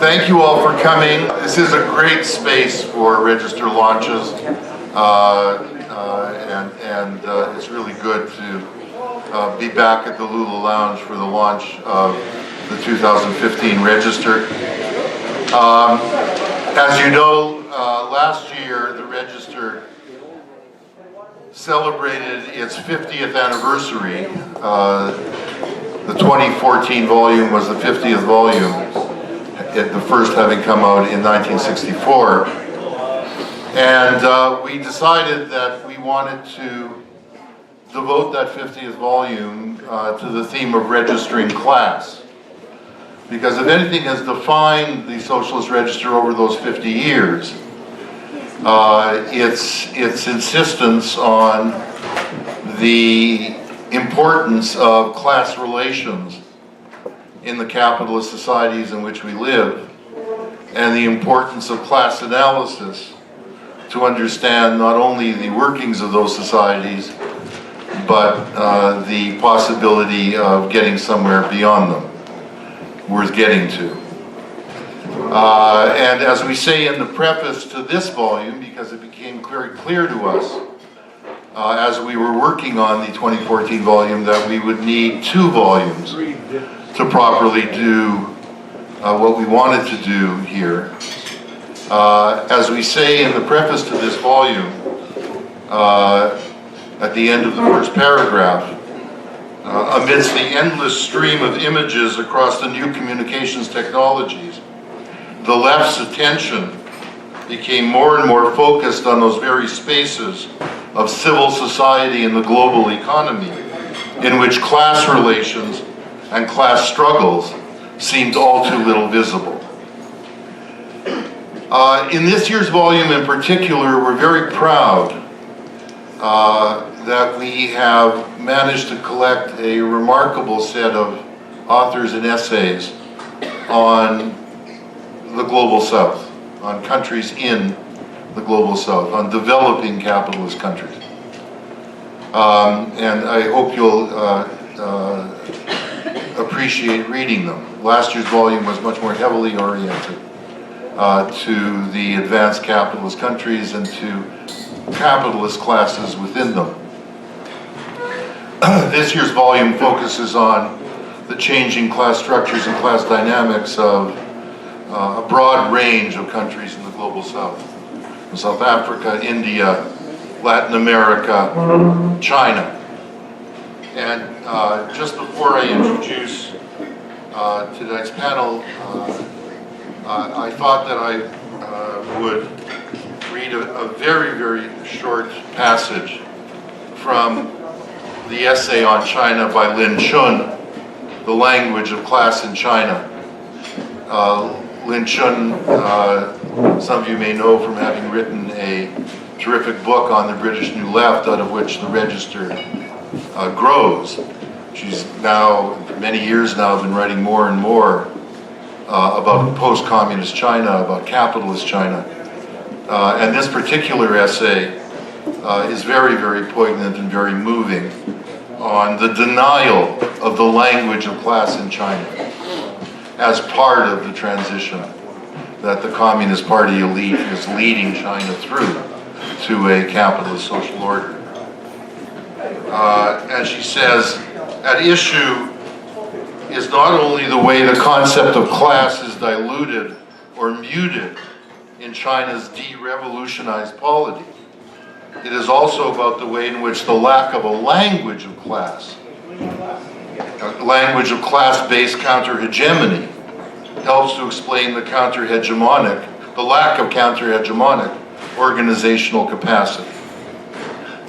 Thank you all for coming. This is a great space for register launches, and it's really good to be back at the Lula Lounge for the launch of the 2015 register. As you know, last year the register celebrated its 50th anniversary. The 2014 volume was the 50th volume, the first having come out in 1964. And we decided that we wanted to devote that 50th volume to the theme of registering class. Because if anything has defined the Socialist Register over those 50 years, its insistence on the importance of class relations in the capitalist societies in which we live, and the importance of class analysis to understand not only the workings of those societies, but the possibility of getting somewhere beyond them, worth getting to. And as we say in the preface to this volume, because it became very clear to us as we were working on the 2014 volume that we would need 2 volumes to properly do what we wanted to do here. As we say in the preface to this volume, at the end of the first paragraph, amidst the endless stream of images across the new communications technologies, the left's attention became more and more focused on those very spaces of civil society and the global economy in which class relations and class struggles seemed all too little visible. In this year's volume in particular, we're very proud that we have managed to collect a remarkable set of authors and essays on the Global South, on countries in the Global South, on developing capitalist countries. And I hope you'll appreciate reading them. Last year's volume was much more heavily oriented to the advanced capitalist countries and to capitalist classes within them. This year's volume focuses on the changing class structures and class dynamics of a broad range of countries in the Global South. South Africa, India, Latin America, China. And just before I introduce tonight's panel, I thought that I would read a very, very short passage from the essay on China by Lin Chun, The Language of Class in China. Lin Chun, some of you may know from having written a terrific book on the British New Left, out of which the Register grows. She's now, for many years now, been writing more and more about post-communist China, about capitalist China. And this particular essay is very, very poignant and very moving on the denial of the language of class in China as part of the transition that the Communist Party elite is leading China through to a capitalist social order. And she says, at issue is not only the way the concept of class is diluted or muted in China's de-revolutionized polity. It is also about the way in which the lack of a language of class, a language of class-based counter-hegemony, helps to explain the the lack of counter-hegemonic organizational capacity.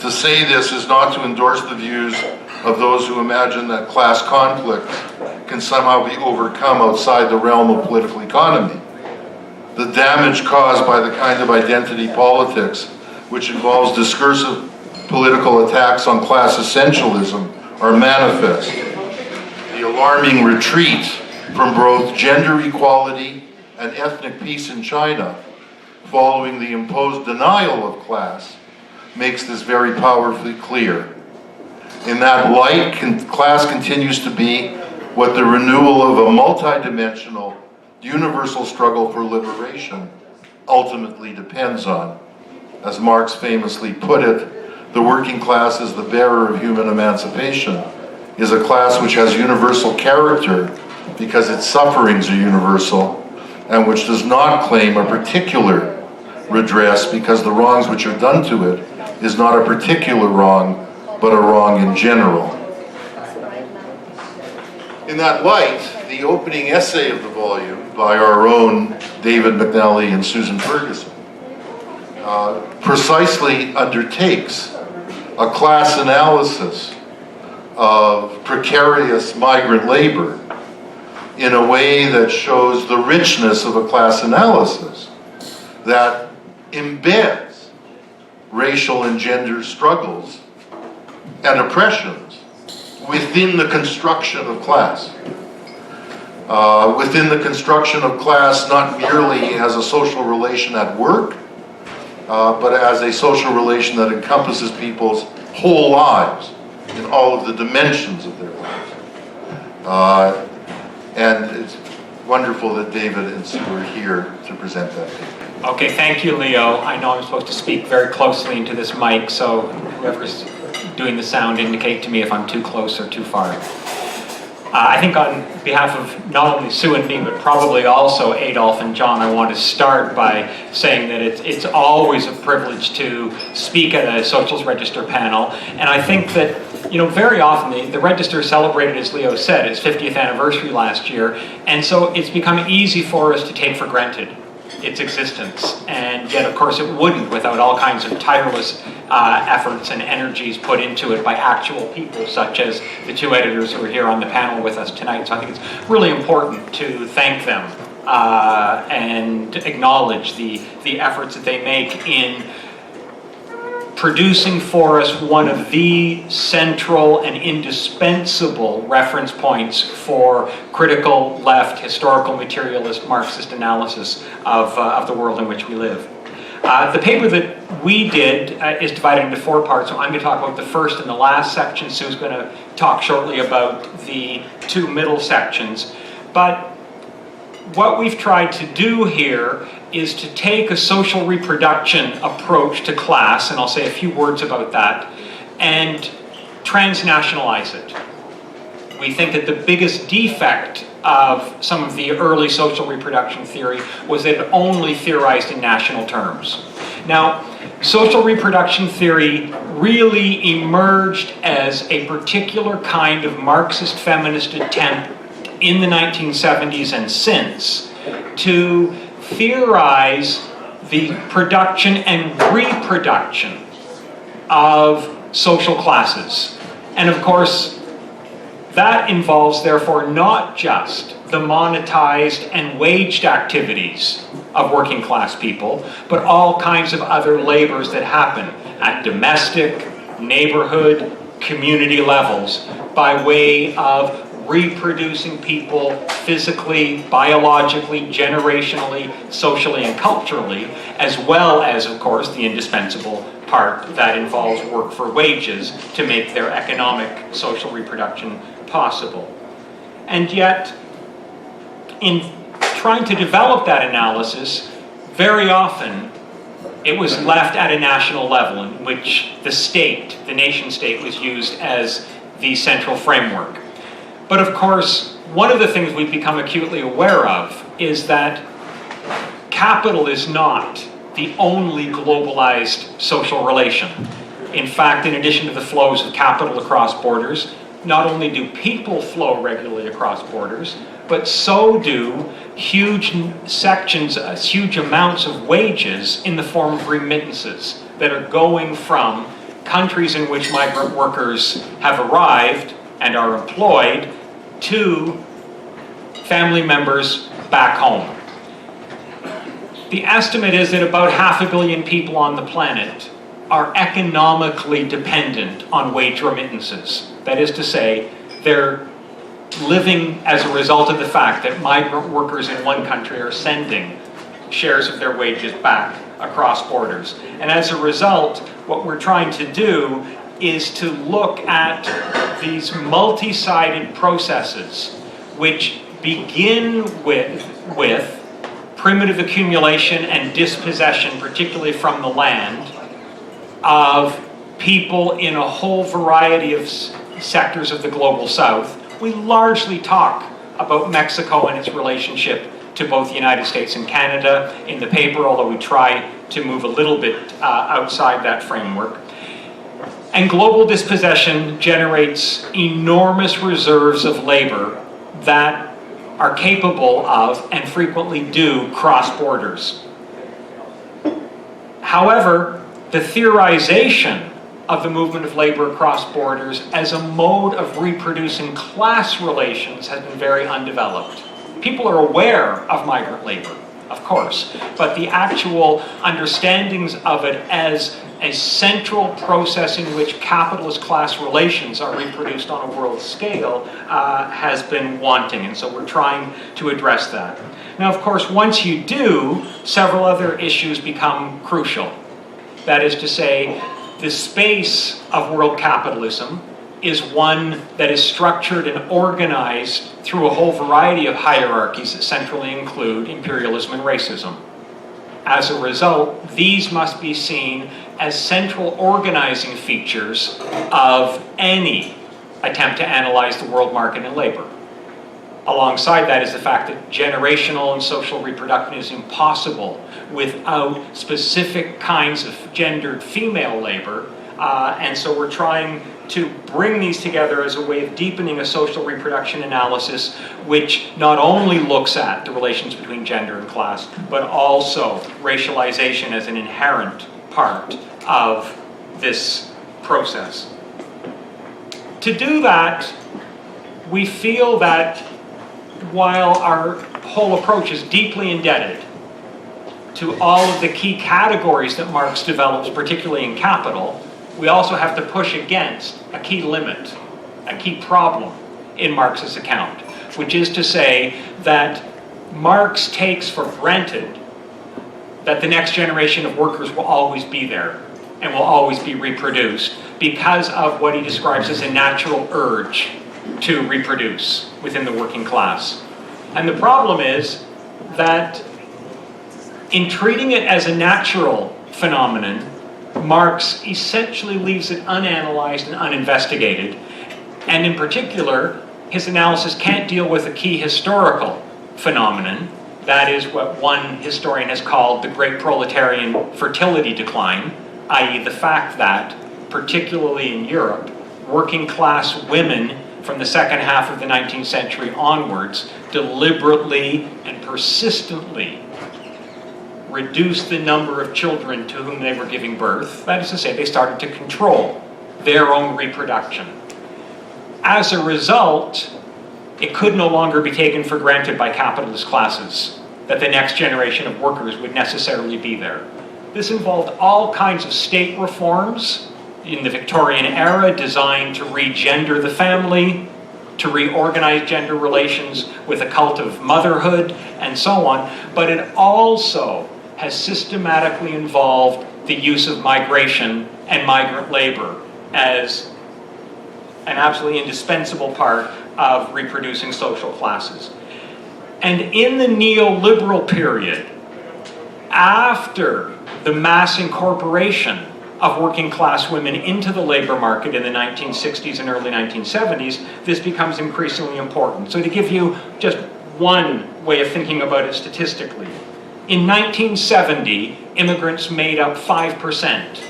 To say this is not to endorse the views of those who imagine that class conflict can somehow be overcome outside the realm of political economy. The damage caused by the kind of identity politics which involves discursive political attacks on class essentialism are manifest. The alarming retreat from both gender equality and ethnic peace in China, following the imposed denial of class, makes this very powerfully clear. In that light, class continues to be what the renewal of a multidimensional the universal struggle for liberation ultimately depends on. As Marx famously put it, the working class is the bearer of human emancipation, is a class which has universal character because its sufferings are universal, and which does not claim a particular redress because the wrongs which are done to it is not a particular wrong, but a wrong in general. In that light, the opening essay of the volume by our own David McNally and Susan Ferguson precisely undertakes a class analysis of precarious migrant labor in a way that shows the richness of a class analysis that embeds racial and gender struggles and oppressions within the construction of class. Within the construction of class, not merely as a social relation at work, but as a social relation that encompasses people's whole lives in all of the dimensions of their lives. And it's wonderful that David and Sue are here to present that paper. Okay, thank you, Leo. I know I'm supposed to speak very closely into this mic, so whoever's doing the sound indicate to me if I'm too close or too far. I think on behalf of not only Sue and me, but probably also Adolf and John, I want to start by saying that it's always a privilege to speak at a Socials Register panel. And I think that, very often the Register celebrated, as Leo said, its 50th anniversary last year. And so it's become easy for us to take for granted its existence. And yet, of course, it wouldn't without all kinds of tireless efforts and energies put into it by actual people, such as the two editors who are here on the panel with us tonight. So I think it's really important to thank them and acknowledge the efforts that they make in producing for us one of the central and indispensable reference points for critical left, historical materialist, Marxist analysis of the world in which we live. The paper that we did is divided into 4 parts, so I'm going to talk about the first and the last section. Sue's going to talk shortly about the 2 middle sections. But what we've tried to do here is to take a social reproduction approach to class, and I'll say a few words about that, and transnationalize it. We think that the biggest defect of some of the early social reproduction theory was that it only theorized in national terms. Now, social reproduction theory really emerged as a particular kind of Marxist feminist attempt in the 1970s and since to theorize the production and reproduction of social classes. And of course, that involves, therefore, not just the monetized and waged activities of working class people, but all kinds of other labors that happen at domestic, neighborhood, community levels by way of reproducing people physically, biologically, generationally, socially, and culturally, as well as, of course, the indispensable part that involves work for wages to make their economic social reproduction possible. And yet, in trying to develop that analysis, very often it was left at a national level in which the state, the nation state, was used as the central framework. But of course, one of the things we've become acutely aware of is that capital is not the only globalized social relation. In fact, in addition to the flows of capital across borders, not only do people flow regularly across borders, but so do huge sections, huge amounts of wages in the form of remittances that are going from countries in which migrant workers have arrived and are employed to family members back home. The estimate is that about 500 million people on the planet are economically dependent on wage remittances. That is to say, they're living as a result of the fact that migrant workers in one country are sending shares of their wages back across borders. And as a result, what we're trying to do is to look at these multi-sided processes which begin with primitive accumulation and dispossession, particularly from the land, of people in a whole variety of sectors of the global south. We largely talk about Mexico and its relationship to both the United States and Canada in the paper, although we try to move a little bit outside that framework. And global dispossession generates enormous reserves of labor that are capable of, and frequently do, cross borders. However, the theorization of the movement of labor across borders as a mode of reproducing class relations has been very undeveloped. People are aware of migrant labor, of course, but the actual understandings of it as a central process in which capitalist class relations are reproduced on a world scale has been wanting, and so we're trying to address that. Now, of course, once you do, several other issues become crucial. That is to say, the space of world capitalism is one that is structured and organized through a whole variety of hierarchies that centrally include imperialism and racism. As a result, these must be seen as central organizing features of any attempt to analyze the world market and labor. Alongside that is the fact that generational and social reproduction is impossible without specific kinds of gendered female labor, and so we're trying to bring these together as a way of deepening a social reproduction analysis which not only looks at the relations between gender and class, but also racialization as an inherent part of this process. To do that, we feel that while our whole approach is deeply indebted to all of the key categories that Marx develops, particularly in Capital, we also have to push against a key limit, a key problem in Marx's account, which is to say that Marx takes for granted that the next generation of workers will always be there and will always be reproduced because of what he describes as a natural urge to reproduce within the working class. And the problem is that in treating it as a natural phenomenon, Marx essentially leaves it unanalyzed and uninvestigated. And in particular, his analysis can't deal with a key historical phenomenon. That is what one historian has called the great proletarian fertility decline, i.e. the fact that, particularly in Europe, working class women from the second half of the 19th century onwards deliberately and persistently reduced the number of children to whom they were giving birth. That is to say, they started to control their own reproduction. As a result, it could no longer be taken for granted by capitalist classes that the next generation of workers would necessarily be there. This involved all kinds of state reforms in the Victorian era designed to regender the family, to reorganize gender relations with a cult of motherhood, and so on. But it also has systematically involved the use of migration and migrant labor as an absolutely indispensable part of reproducing social classes. And in the neoliberal period, after the mass incorporation of working class women into the labor market in the 1960s and early 1970s, this becomes increasingly important. So to give you just one way of thinking about it statistically, in 1970, immigrants made up 5%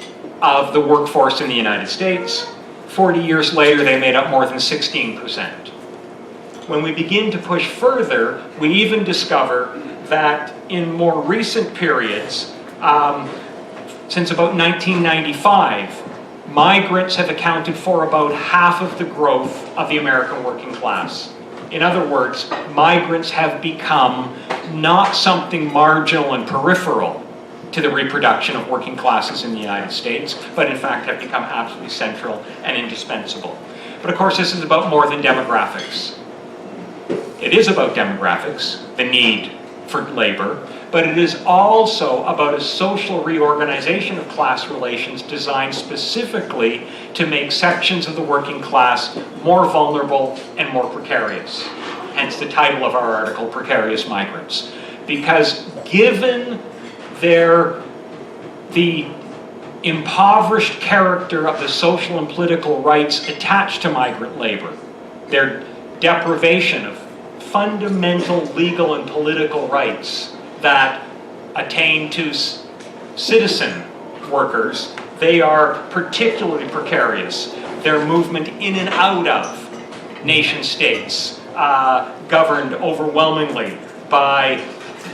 of the workforce in the United States. 40 years later, they made up more than 16%. When we begin to push further, we even discover that in more recent periods, since about 1995, migrants have accounted for about half of the growth of the American working class. In other words, migrants have become not something marginal and peripheral to the reproduction of working classes in the United States, but in fact have become absolutely central and indispensable. But of course, this is about more than demographics. It is about demographics, the need for labor, but it is also about a social reorganization of class relations designed specifically to make sections of the working class more vulnerable and more precarious. hence the title of our article, Precarious Migrants. Because given the impoverished character of the social and political rights attached to migrant labor, their deprivation of fundamental legal and political rights that attain to citizen workers, they are particularly precarious. Their movement in and out of nation states, governed overwhelmingly by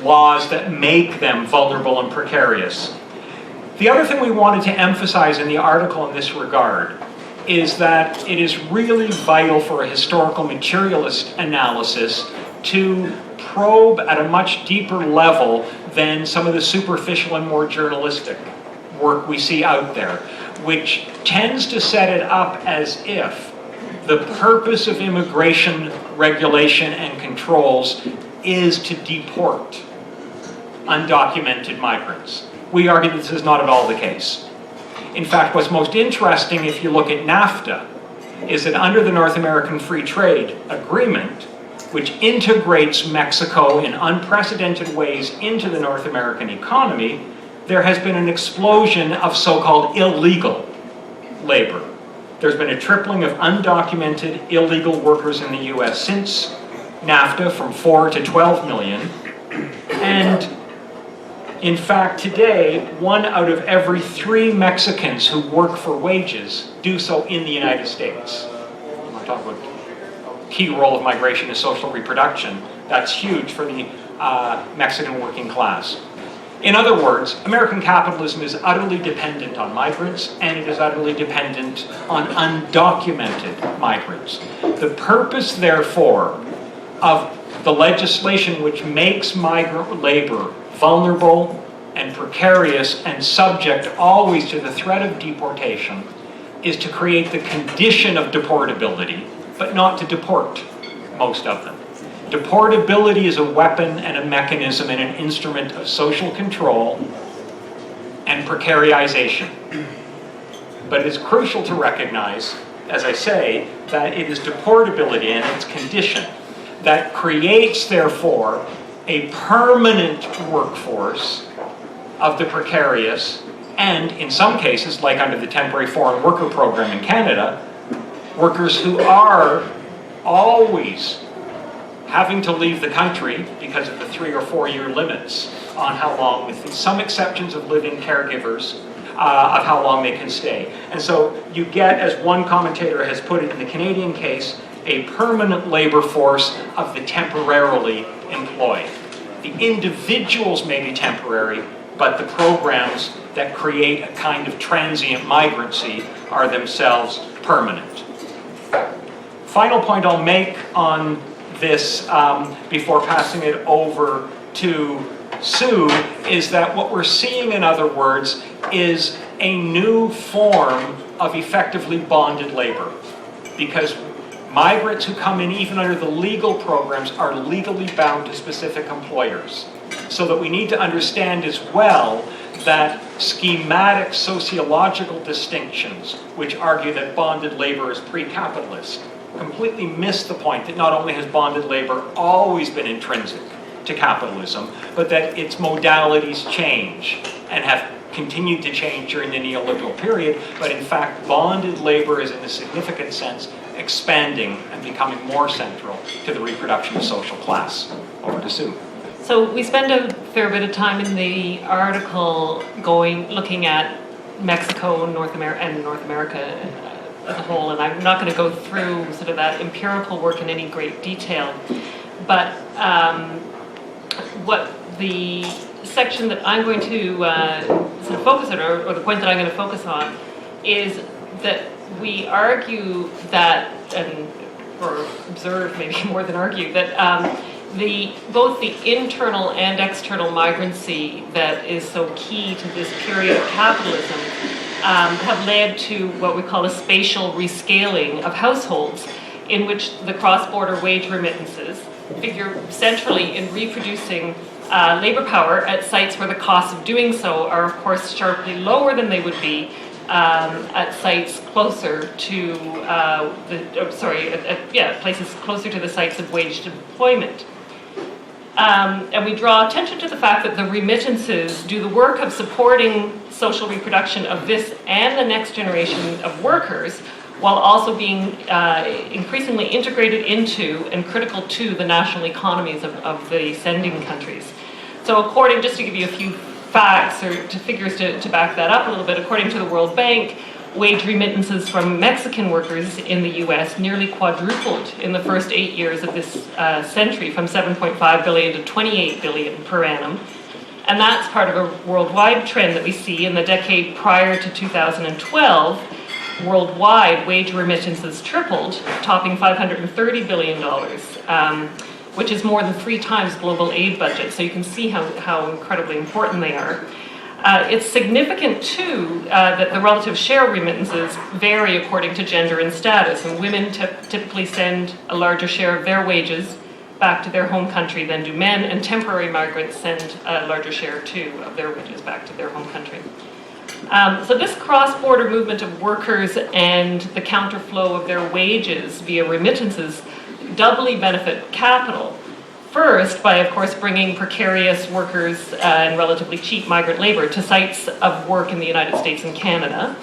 laws that make them vulnerable and precarious. The other thing we wanted to emphasize in the article in this regard is that it is really vital for a historical materialist analysis to probe at a much deeper level than some of the superficial and more journalistic work we see out there, which tends to set it up as if the purpose of immigration regulation and controls is to deport undocumented migrants. We argue that this is not at all the case. In fact, what's most interesting if you look at NAFTA is that under the North American Free Trade Agreement, which integrates Mexico in unprecedented ways into the North American economy, there has been an explosion of so-called illegal labor. There's been a tripling of undocumented illegal workers in the US since NAFTA, from 4 to 12 million. And in fact, today, 1 out of every 3 Mexicans who work for wages do so in the United States. I'm not talking about key role of migration is social reproduction. That's huge for the Mexican working class. In other words, American capitalism is utterly dependent on migrants, and it is utterly dependent on undocumented migrants. The purpose, therefore, of the legislation which makes migrant labor vulnerable and precarious and subject always to the threat of deportation is to create the condition of deportability, but not to deport most of them. Deportability is a weapon and a mechanism and an instrument of social control and precarization. But it's crucial to recognize, as I say, that it is deportability and its condition that creates, therefore, a permanent workforce of the precarious, and in some cases, like under the Temporary Foreign Worker Program in Canada, workers who are always having to leave the country because of the 3 or 4 year limits on how long, with some exceptions of living caregivers, of how long they can stay. And so you get, as one commentator has put it in the Canadian case, a permanent labor force of the temporarily employed. The individuals may be temporary, but the programs that create a kind of transient migrancy are themselves permanent. Final point I'll make on this before passing it over to Sue is that what we're seeing, in other words, is a new form of effectively bonded labor, because migrants who come in even under the legal programs are legally bound to specific employers. So that we need to understand as well that schematic sociological distinctions, which argue that bonded labor is pre-capitalist, completely miss the point that not only has bonded labor always been intrinsic to capitalism, but that its modalities change and have continued to change during the neoliberal period. But in fact, bonded labor is in a significant sense expanding and becoming more central to the reproduction of social class. Over to Sue. So we spend a fair bit of time in the article looking at Mexico, North America as a whole, and I'm not going to go through sort of that empirical work in any great detail, but what the section that I'm going to sort of focus on, or the point that I'm going to focus on, is that we argue that, or observe maybe more than argue, that both the internal and external migrancy that is so key to this period of capitalism have led to what we call a spatial rescaling of households, in which the cross-border wage remittances figure centrally in reproducing labor power at sites where the costs of doing so are, of course, sharply lower than they would be at sites closer to places closer to the sites of waged employment. And we draw attention to the fact that the remittances do the work of supporting social reproduction of this and the next generation of workers, while also being increasingly integrated into and critical to the national economies of the sending countries. So according, just to give you a few facts or figures to back that up a little bit, according to the World Bank, wage remittances from Mexican workers in the US nearly quadrupled in the first 8 years of this century, from 7.5 billion to 28 billion per annum. And that's part of a worldwide trend that we see. In the decade prior to 2012, worldwide wage remittances tripled, topping $530 billion, which is more than 3 times global aid budget. So you can see how incredibly important they are. It's significant, too, that the relative share of remittances vary according to gender and status, and women typically send a larger share of their wages back to their home country than do men, and temporary migrants send a larger share, too, of their wages back to their home country. So this cross-border movement of workers and the counterflow of their wages via remittances doubly benefit capital. First, by, of course, bringing precarious workers and relatively cheap migrant labor to sites of work in the United States and Canada.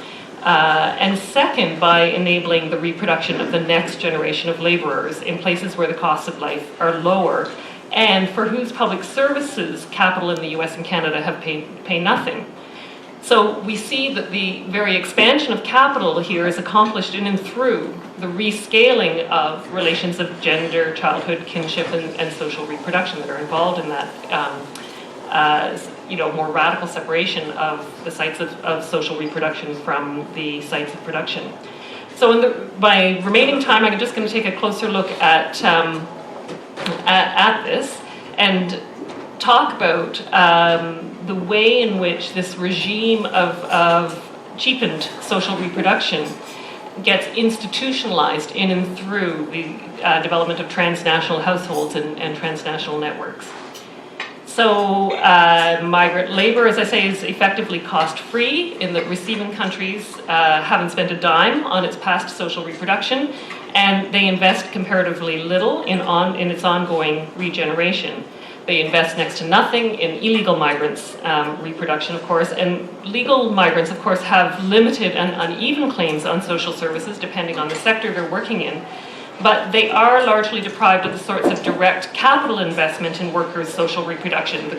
And second, by enabling the reproduction of the next generation of laborers in places where the costs of life are lower, and for whose public services capital in the US and Canada have pay nothing. So we see that the very expansion of capital here is accomplished in and through the rescaling of relations of gender, childhood, kinship, and social reproduction that are involved in that, more radical separation of the sites of social reproduction from the sites of production. So in my remaining time, I'm just going to take a closer look at this and talk about the way in which this regime of cheapened social reproduction gets institutionalized in and through the development of transnational households and transnational networks. So migrant labor, as I say, is effectively cost-free in that receiving countries haven't spent a dime on its past social reproduction, and they invest comparatively little in its ongoing regeneration. They invest next to nothing in illegal migrants' reproduction, of course, and legal migrants, of course, have limited and uneven claims on social services depending on the sector they're working in, but they are largely deprived of the sorts of direct capital investment in workers' social reproduction,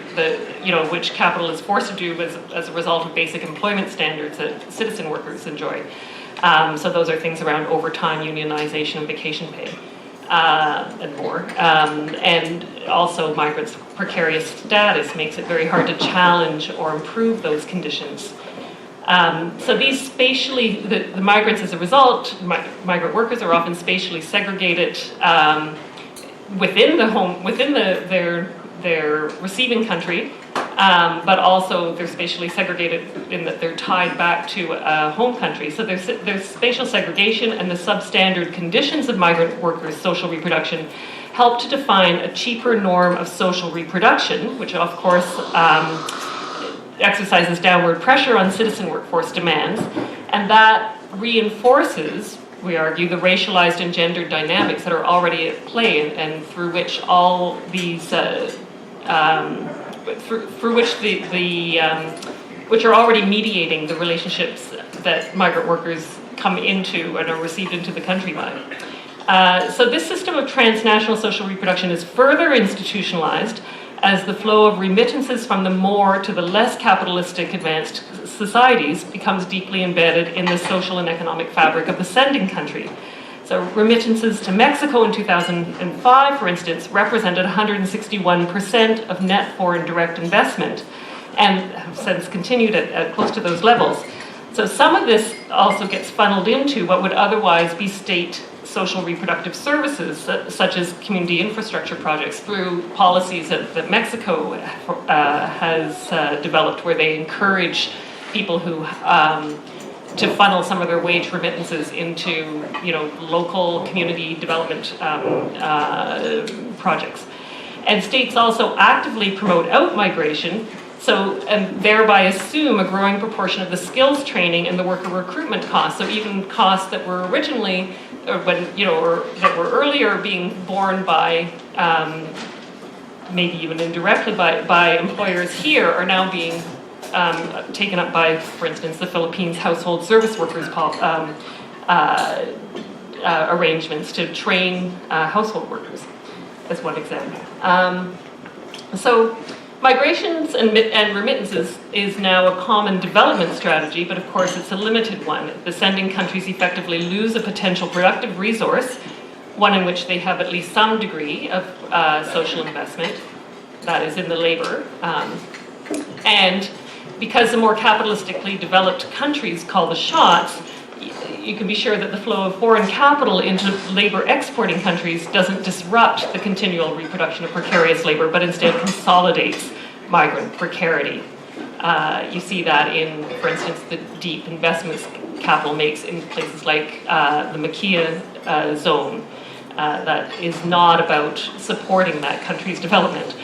which capital is forced to do as a result of basic employment standards that citizen workers enjoy. So those are things around overtime, unionization, and vacation pay. And more. And also migrants' precarious status makes it very hard to challenge or improve those conditions. So these the migrants, as a result, migrant workers are often spatially segregated within their receiving country, but also they're spatially segregated in that they're tied back to a home country. So there's spatial segregation, and the substandard conditions of migrant workers' social reproduction help to define a cheaper norm of social reproduction, which of course exercises downward pressure on citizen workforce demands, and that reinforces, we argue, the racialized and gendered dynamics that are already at play, and through which all these which are already mediating the relationships that migrant workers come into and are received into the country by. So this system of transnational social reproduction is further institutionalized as the flow of remittances from the more to the less capitalistic advanced societies becomes deeply embedded in the social and economic fabric of the sending country. So remittances to Mexico in 2005, for instance, represented 161% of net foreign direct investment, and have since continued at close to those levels. So some of this also gets funneled into what would otherwise be state social reproductive services, such as community infrastructure projects, through policies that Mexico has developed, where they encourage people who to funnel some of their wage remittances into, local community development projects. And states also actively promote out-migration, So, and thereby assume a growing proportion of the skills training and the worker recruitment costs. So even costs that were originally, or that were earlier being borne by, maybe even indirectly by employers here, are now being taken up by, for instance, the Philippines household service workers arrangements to train household workers, as one example. So migrations and remittances is now a common development strategy, but of course it's a limited one. The sending countries effectively lose a potential productive resource, one in which they have at least some degree of social investment, that is in the labor. And because the more capitalistically developed countries call the shots, you can be sure that the flow of foreign capital into labor exporting countries doesn't disrupt the continual reproduction of precarious labor, but instead consolidates migrant precarity. You see that in, for instance, the deep investments capital makes in places like the Makia zone. That is not about supporting that country's development.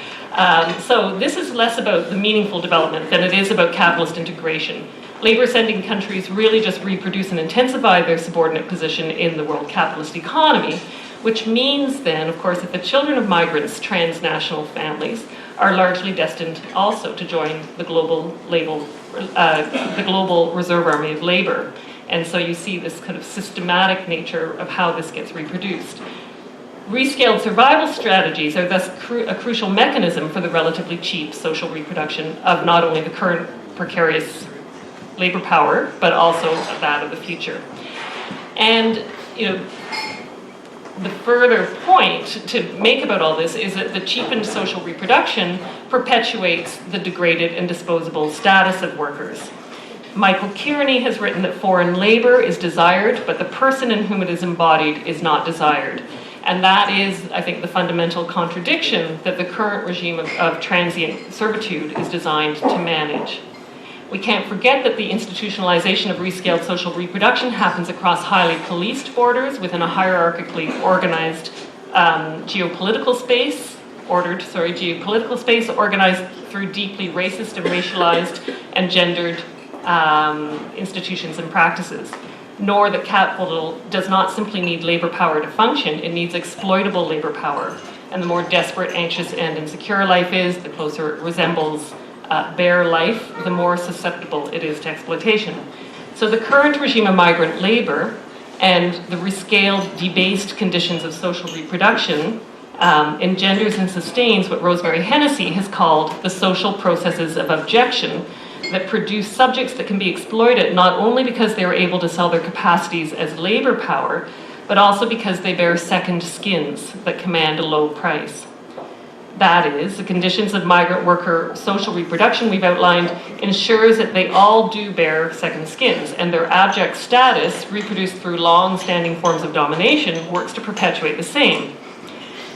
So this is less about the meaningful development than it is about capitalist integration. Labor-sending countries really just reproduce and intensify their subordinate position in the world capitalist economy, which means then, of course, that the children of migrants, transnational families, are largely destined also to join the global reserve army of labor. And so you see this kind of systematic nature of how this gets reproduced. Rescaled survival strategies are thus a crucial mechanism for the relatively cheap social reproduction of not only the current precarious labor power, but also that of the future. And, the further point to make about all this is that the cheapened social reproduction perpetuates the degraded and disposable status of workers. Michael Kearney has written that foreign labor is desired, but the person in whom it is embodied is not desired. And that is, I think, the fundamental contradiction that the current regime of transient servitude is designed to manage. We can't forget that the institutionalization of rescaled social reproduction happens across highly policed borders within a hierarchically organized geopolitical space, organized through deeply racist and racialized and gendered institutions and practices. Nor that capital does not simply need labor power to function, it needs exploitable labor power. And the more desperate, anxious, and insecure life is, the closer it resembles bare life, the more susceptible it is to exploitation. So the current regime of migrant labor and the rescaled, debased conditions of social reproduction engenders and sustains what Rosemary Hennessy has called the social processes of objection that produce subjects that can be exploited not only because they are able to sell their capacities as labor power, but also because they bear second skins that command a low price. That is, the conditions of migrant worker social reproduction we've outlined ensures that they all do bear second skins, and their abject status, reproduced through long-standing forms of domination, works to perpetuate the same.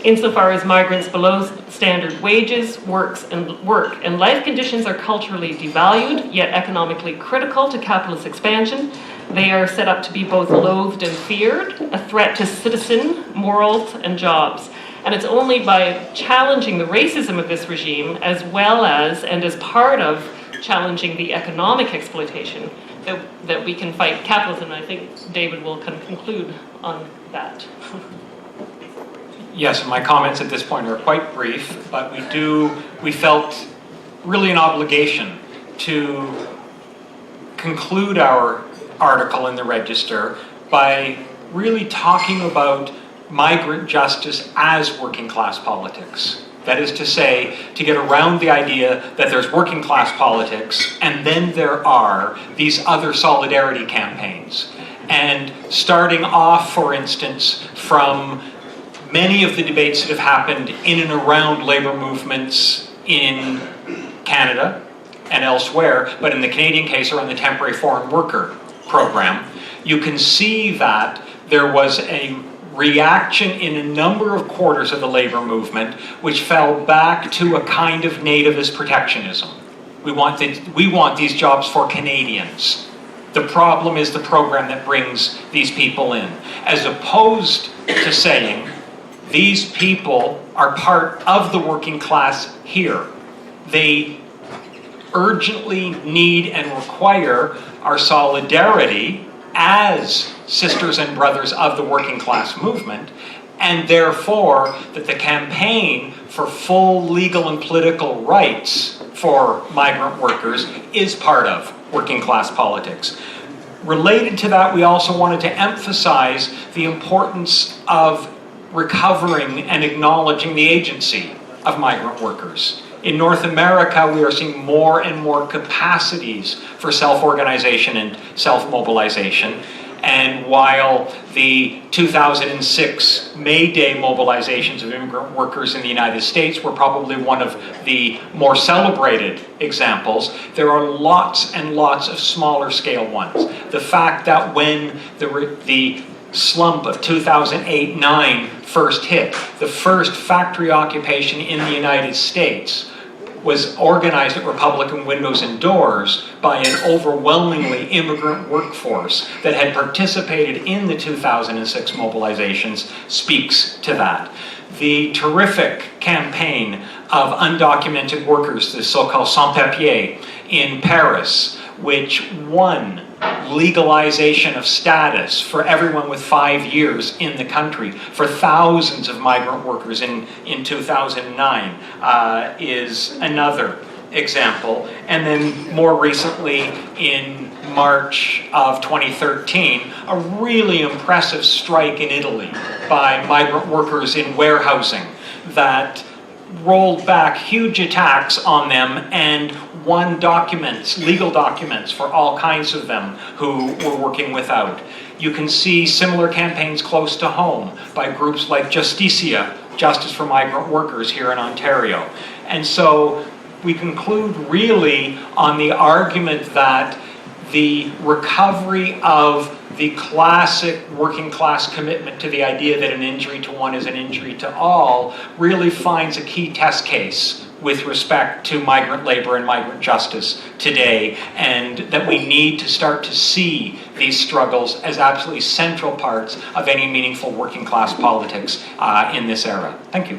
Insofar as migrants below standard wages, work and life conditions are culturally devalued, yet economically critical to capitalist expansion, they are set up to be both loathed and feared, a threat to citizen, morals, and jobs. And it's only by challenging the racism of this regime, as well as, and as part of challenging the economic exploitation, that we can fight capitalism. And I think David will kind of conclude on that. Yes, and my comments at this point are quite brief, but we felt really an obligation to conclude our article in the Register by really talking about migrant justice as working class politics. That is to say, to get around the idea that there's working class politics and then there are these other solidarity campaigns. And starting off, for instance, from many of the debates that have happened in and around labor movements in Canada and elsewhere, but in the Canadian case around the temporary foreign worker program, you can see that there was a reaction in a number of quarters of the labor movement which fell back to a kind of nativist protectionism. We want these jobs for Canadians. The problem is the program that brings these people in, as opposed to saying these people are part of the working class here. They urgently need and require our solidarity as sisters and brothers of the working class movement, and therefore that the campaign for full legal and political rights for migrant workers is part of working class politics. Related to that, we also wanted to emphasize the importance of recovering and acknowledging the agency of migrant workers. In North America, we are seeing more and more capacities for self-organization and self-mobilization. And while the 2006 May Day mobilizations of immigrant workers in the United States were probably one of the more celebrated examples, there are lots and lots of smaller scale ones. The fact that when the slump of 2008-9 first hit, the first factory occupation in the United States was organized at Republican Windows and Doors by an overwhelmingly immigrant workforce that had participated in the 2006 mobilizations speaks to that. The terrific campaign of undocumented workers, the so-called sans-papiers, in Paris, which won legalization of status for everyone with 5 years in the country for thousands of migrant workers in 2009 is another example. And then more recently in March of 2013, a really impressive strike in Italy by migrant workers in warehousing that rolled back huge attacks on them and won documents, legal documents for all kinds of them who were working without. You can see similar campaigns close to home by groups like Justicia, Justice for Migrant Workers here in Ontario. And so we conclude really on the argument that the recovery of the classic working class commitment to the idea that an injury to one is an injury to all really finds a key test case with respect to migrant labor and migrant justice today, and that we need to start to see these struggles as absolutely central parts of any meaningful working class politics in this era. Thank you.